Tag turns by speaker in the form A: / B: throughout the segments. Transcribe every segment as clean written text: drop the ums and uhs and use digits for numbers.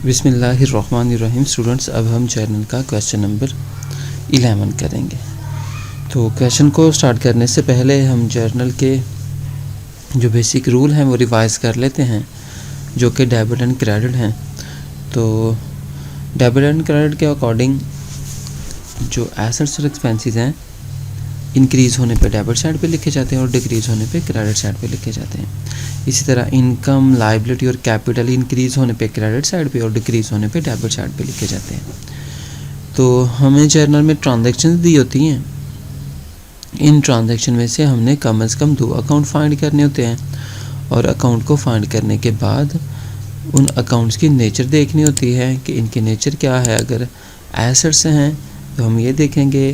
A: बिस्मिल्लाहिर्रहमानिर्रहीम। स्टूडेंट्स, अब हम जर्नल का क्वेश्चन नंबर 11 करेंगे। तो क्वेश्चन को स्टार्ट करने से पहले हम जर्नल के जो बेसिक रूल हैं वो रिवाइज़ कर लेते हैं, जो कि डेबिट एंड क्रेडिट हैं। तो डेबिट एंड क्रेडिट के अकॉर्डिंग जो एसेट्स और एक्सपेंसेस हैं, इंक्रीज़ होने पे डेबिट साइड पे लिखे जाते हैं और डिक्रीज़ होने पे क्रेडिट साइड पे लिखे जाते हैं। इसी तरह इनकम, लायबिलिटी और कैपिटल इंक्रीज़ होने पे क्रेडिट साइड पे और डिक्रीज़ होने पे डेबिट साइड पे लिखे जाते हैं। तो हमें जर्नल में ट्रांजैक्शन दी होती हैं। इन ट्रांजैक्शन में से हमने कम से कम 2 अकाउंट फाइंड करने होते हैं और अकाउंट को फाइंड करने के बाद उन अकाउंट्स की नेचर देखनी होती है कि इनके नेचर क्या है। अगर एसेट्स हैं तो हम ये देखेंगे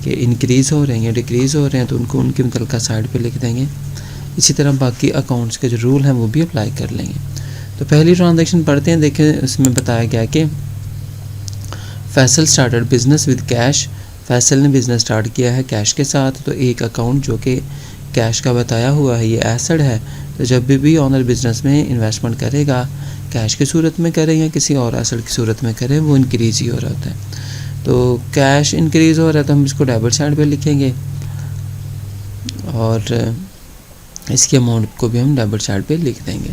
A: कि इंक्रीज़ हो रहे हैं या डिक्रीज़ हो रहे हैं, तो उनको उनकी मुतल्लिका साइड पे लिख देंगे। इसी तरह बाकी अकाउंट्स के जो रूल हैं वो भी अप्लाई कर लेंगे। तो पहली ट्रांजैक्शन पढ़ते हैं। देखें, उसमें बताया गया कि Faisal started business with cash. Faisal ने बिज़नेस स्टार्ट किया है कैश के साथ। तो एक अकाउंट जो कि कैश का बताया हुआ है, ये एसेट है। तो जब भी ऑनर बिज़नेस में इन्वेस्टमेंट करेगा, कैश की सूरत में करे या किसी और एसेट की सूरत में करे, वो इंक्रीज़ ही हो रहा होता है। तो कैश इंक्रीज़ हो रहा है तो हम इसको डेबिट साइड पे लिखेंगे और इसके अमाउंट को भी हम डेबिट साइड पे लिख देंगे।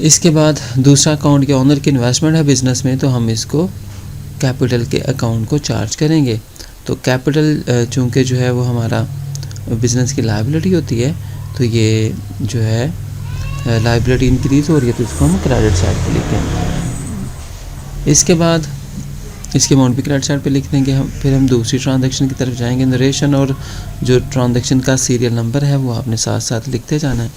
A: इसके बाद दूसरा अकाउंट के ऑनर की इन्वेस्टमेंट है बिज़नेस में, तो हम इसको कैपिटल के अकाउंट को चार्ज करेंगे। तो कैपिटल चूँकि जो है वो हमारा बिज़नेस की लायबिलिटी होती है, तो ये जो है लायबिलिटी इंक्रीज़ हो रही है, तो इसको हम क्रेडिट साइड पे लिखेंगे। इसके बाद इसके अमाउंट भी क्रेडिट साइड पे लिख देंगे हम। फिर हम दूसरी ट्रांजैक्शन की तरफ जाएंगे। नरेशन और जो ट्रांजैक्शन का सीरियल नंबर है वो आपने साथ साथ लिखते जाना है।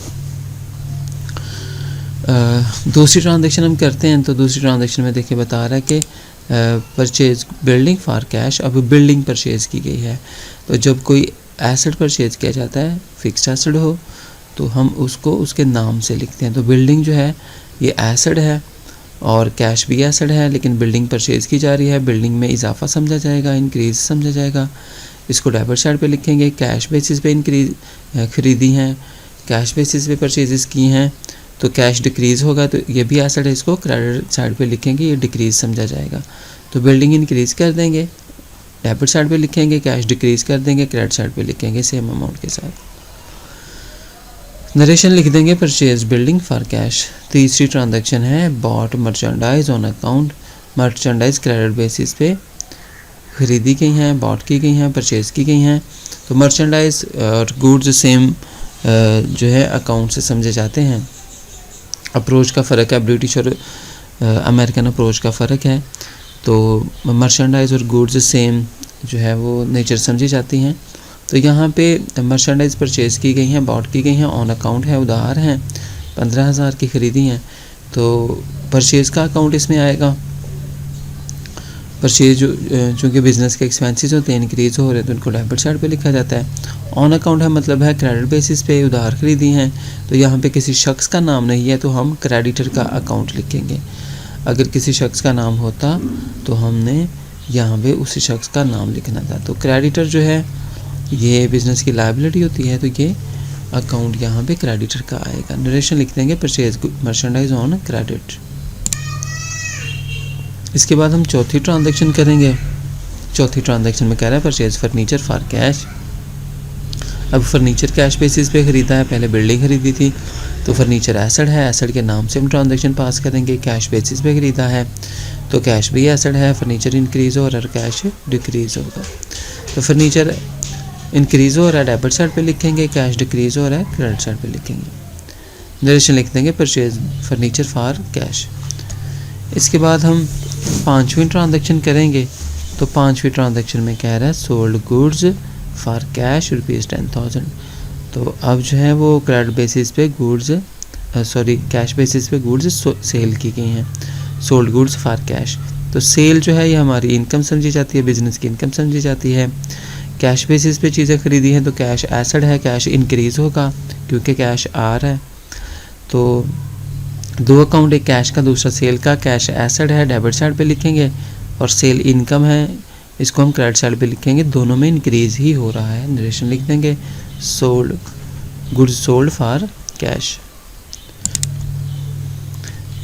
A: दूसरी ट्रांजैक्शन हम करते हैं। तो दूसरी ट्रांजैक्शन में देखिए बता रहा है कि परचेज बिल्डिंग फॉर कैश। अब बिल्डिंग परचेज़ की गई है। तो जब कोई एसेट परचेज़ किया जाता है, फिक्स्ड एसेट हो, तो हम उसको उसके नाम से लिखते हैं। तो बिल्डिंग जो है ये एसेट है और कैश भी एसेट है, लेकिन बिल्डिंग परचेज़ की जा रही है। बिल्डिंग में इजाफा समझा जाएगा, इंक्रीज़ समझा जाएगा। इसको डेबिट साइड पे लिखेंगे। कैश बेसिस पे खरीदी हैं, कैश बेसिस पे परचेजेस की हैं, तो कैश डिक्रीज़ होगा, तो ये भी एसेट है, इसको क्रेडिट साइड पे लिखेंगे, ये डिक्रीज़ समझा जाएगा। तो बिल्डिंग इंक्रीज़ कर देंगे, डेबिट साइड पे लिखेंगे। कैश डिक्रीज़ कर देंगे, क्रेडिट साइड पे लिखेंगे सेम अमाउंट के साथ। नरेशन लिख देंगे परचेज बिल्डिंग फॉर कैश। तीसरी ट्रांजैक्शन है bought merchandise on account. Merchandise credit basis पे खरीदी गई हैं, बॉट की गई हैं, परचेज़ की गई हैं। तो मर्चेंडाइज और गुड्स सेम जो है अकाउंट से समझे जाते हैं। अप्रोच का फ़र्क है, ब्रिटिश और अमेरिकन अप्रोच का फ़र्क है। तो मर्चेंडाइज और गुड्स सेम जो है वो नेचर समझी जाती हैं। तो यहाँ पे मर्चेंडाइज परचेज़ की गई हैं, बॉट की गई हैं, ऑन अकाउंट है, उधार हैं, 15,000 की खरीदी हैं। तो परचेज़ का अकाउंट इसमें आएगा। परचेज चूँकि बिज़नेस के एक्सपेंसेस होते हैं, इंक्रीज़ हो रहे हैं, तो उनको डेबिट साइड पे लिखा जाता है। ऑन अकाउंट है मतलब है क्रेडिट बेसिस पे उधार खरीदी हैं। तो यहाँ पे किसी शख्स का नाम नहीं है, तो हम क्रेडिटर का अकाउंट लिखेंगे। अगर किसी शख्स का नाम होता तो हमने यहाँ पे उसी शख्स का नाम लिखना था। तो क्रेडिटर जो है ये बिज़नेस की लायबिलिटी होती है, तो ये अकाउंट यहाँ पे क्रेडिटर का आएगा। नरेशन लिख देंगे परचेज मर्चेंडाइज ऑन क्रेडिट। इसके बाद हम चौथी ट्रांजैक्शन करेंगे। चौथी ट्रांजैक्शन में कह रहा है परचेज फर्नीचर फॉर कैश। अब फर्नीचर कैश बेसिस पे ख़रीदा है, पहले बिल्डिंग खरीदी थी, तो फर्नीचर एसेट है, एसेट के नाम से हम ट्रांजैक्शन पास करेंगे। कैश बेसिस पे ख़रीदा है, तो कैश भी एसेट है, फर्नीचर इंक्रीज़ हो रहा है और कैश डिक्रीज़ होगा। तो फर्नीचर इंक्रीज़ हो रहा है, डेबिट साइड पे लिखेंगे। कैश डिक्रीज़ हो रहा है, क्रेडिट साइड पे लिखेंगे। नरेशन लिख देंगे परचेज फर्नीचर फॉर कैश। इसके बाद हम पांचवीं ट्रांजैक्शन करेंगे। तो पांचवीं ट्रांजैक्शन में कह रहा है सोल्ड गुड्स फॉर कैश ₹10,000। तो अब जो है वो क्रेडिट बेसिस पे गुड्स कैश बेसिस पे गुड्स सेल की गई हैं। Sold goods for cash. तो सेल जो है ये हमारी इनकम समझी जाती है, बिज़नेस की इनकम समझी जाती है। कैश बेसिस पे चीज़ें खरीदी हैं, तो कैश एसेट है, कैश इंक्रीज़ होगा क्योंकि कैश आ रहा है। तो 2 अकाउंट, एक कैश का दूसरा सेल का। कैश एसेट है, डेबिट साइड पे लिखेंगे, और सेल इनकम है, इसको हम क्रेडिट साइड पे लिखेंगे। दोनों में इंक्रीज़ ही हो रहा है। नरेशन लिख देंगे sold goods sold for cash.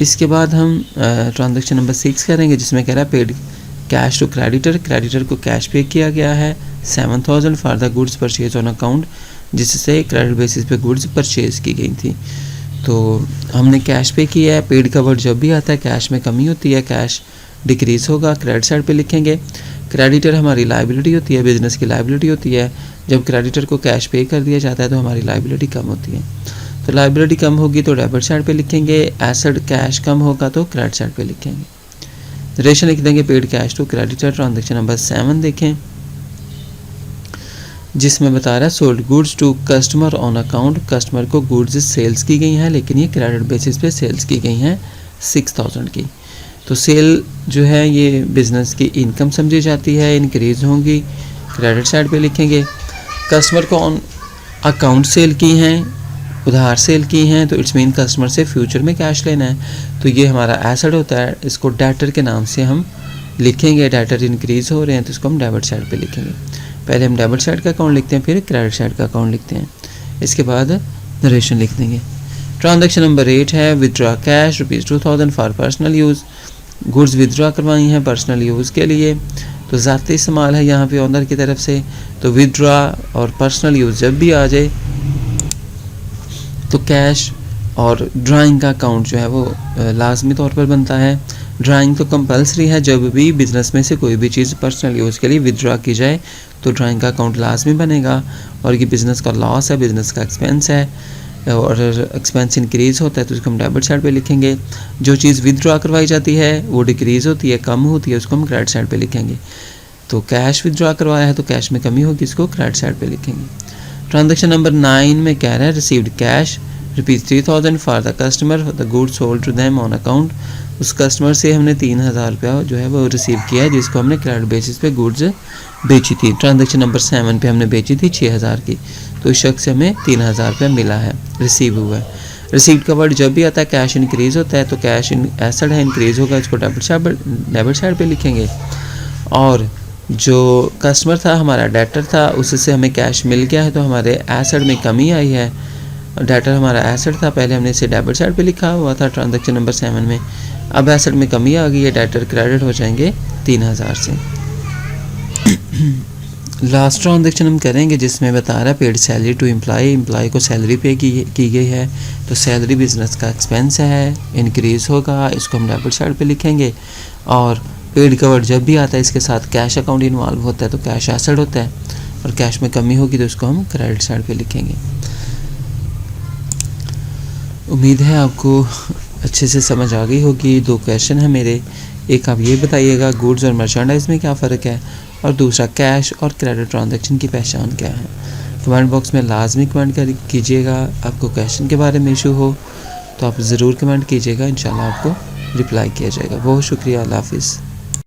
A: इसके बाद हम ट्रांजैक्शन नंबर 6 करेंगे, जिसमें कह रहा है paid cash to creditor. Creditor को कैश पे किया गया है 7000 for the goods purchase on account, जिससे क्रेडिट बेसिस पे गुड्स परचेज की गई थी। तो हमने कैश पे किया है। पेड का वर्ड जब भी आता है कैश में कमी होती है, कैश डिक्रीज़ होगा, क्रेडिट साइड पे लिखेंगे। क्रेडिटर हमारी लाइबिलिटी होती है, बिजनेस की लाइबिलिटी होती है। जब क्रेडिटर को कैश पे कर दिया जाता है तो हमारी लाइबिलिटी कम होती है। तो लाइबिलिटी कम होगी तो डेबिट साइड पे लिखेंगे, एसेट कैश कम होगा तो क्रेडिट साइड पे लिखेंगे। रेशन लिख देंगे paid cash to creditor. Transaction number 7 देखें, जिसमें बता रहा है sold goods to customer on account. Customer को गुड्स सेल्स की गई हैं, लेकिन ये क्रेडिट बेसिस पे सेल्स की गई हैं 6000 की। तो सेल जो है ये बिज़नेस की इनकम समझी जाती है, इंक्रीज़ होंगी, क्रेडिट साइड पे लिखेंगे। कस्टमर को ऑन अकाउंट सेल की हैं, उधार सेल की हैं, तो इट्स मीन कस्टमर से फ्यूचर में कैश लेना है, तो ये हमारा एसेट होता है। इसको डेटर के नाम से हम लिखेंगे। डेटर इंक्रीज़ हो रहे हैं तो इसको हम डेबिट साइड पे लिखेंगे। पहले हम डेबिट साइड का अकाउंट लिखते हैं, फिर क्रेडिट साइड का अकाउंट लिखते हैं। इसके बाद नरेशन लिख देंगे। ट्रांजैक्शन नंबर 8 है withdraw cash ₹2000 for personal use. Goods withdraw करवाई हैं पर्सनल यूज़ के लिए, तो ज़ाती इस्तेमाल है यहाँ पे ऑनर की तरफ से। तो विदड्रॉ और पर्सनल यूज़ जब भी आ जाए तो कैश और ड्राइंग का अकाउंट जो है वो लाजमी तौर पर बनता है। ड्राइंग तो कंपलसरी है, जब भी बिज़नेस में से कोई भी चीज़ पर्सनल यूज़ के लिए विदड्रॉ की जाए तो ड्राइंग का अकाउंट लाजमी बनेगा। और ये बिज़नेस का लॉस है, बिज़नेस का एक्सपेंस है, और एक्सपेंस इंक्रीज़ होता है तो उसको हम डेबिट साइड पे लिखेंगे। जो चीज़ विदड्रॉ करवाई जाती है वो डिक्रीज़ होती है, कम होती है, उसको हम क्रेडिट साइड पे लिखेंगे। तो कैश विदड्रॉ करवाया है तो कैश में कमी होगी, इसको क्रेडिट साइड पे लिखेंगे। ट्रांजैक्शन नंबर 9 में कह रहा है received cash ₹3000 for the customer the goods sold to them on account. उस कस्टमर से हमने 3000 रुपया जो है वो रिसीव किया है, जिसको हमने क्रेडिट बेसिस पे गुड्स बेची थी। ट्रांजैक्शन नंबर 7 पे हमने बेची थी 6000 की, तो इस शख्स से हमें 3000 रुपया मिला है, रिसीव हुआ है। रिसीव्ड का वर्ड जब भी आता है कैश इंक्रीज़ होता है, तो कैश एसेट है, इंक्रीज़ होगा, इसको डेबिट साइड पे लिखेंगे। और जो कस्टमर था हमारा डेटर था, उससे हमें कैश मिल गया है तो हमारे एसेट में कमी आई है। डेटर हमारा एसेट था, पहले हमने इसे डेबिट साइड पे लिखा हुआ था ट्रांजैक्शन नंबर 7 में। अब एसेट में कमी आ गई है, डेटर क्रेडिट हो जाएंगे 3000 से। लास्ट ट्रांजैक्शन हम करेंगे जिसमें बता रहा है paid salary to employee. Employee को सैलरी पे की गई है, तो सैलरी बिजनेस का एक्सपेंस है, इंक्रीज़ होगा, इसको हम डेबिट साइड पे लिखेंगे। और पेड का वर्ड जब भी आता है इसके साथ कैश अकाउंट इन्वॉल्व होता है तो कैश एसेट होता है, और कैश में कमी होगी तो इसको हम क्रेडिट साइड पे लिखेंगे। उम्मीद है आपको अच्छे से समझ आ गई होगी। 2 क्वेश्चन हैं मेरे, एक आप ये बताइएगा गुड्स और मर्चेंडाइज में क्या फ़र्क है, और दूसरा कैश और क्रेडिट ट्रांजैक्शन की पहचान क्या है। कमेंट बॉक्स में लाजमी कमेंट कीजिएगा। आपको क्वेश्चन के बारे में इशू हो तो आप ज़रूर कमेंट कीजिएगा, इंशाल्लाह आपको रिप्लाई किया जाएगा। बहुत शुक्रिया, अल्लाह हाफिज़।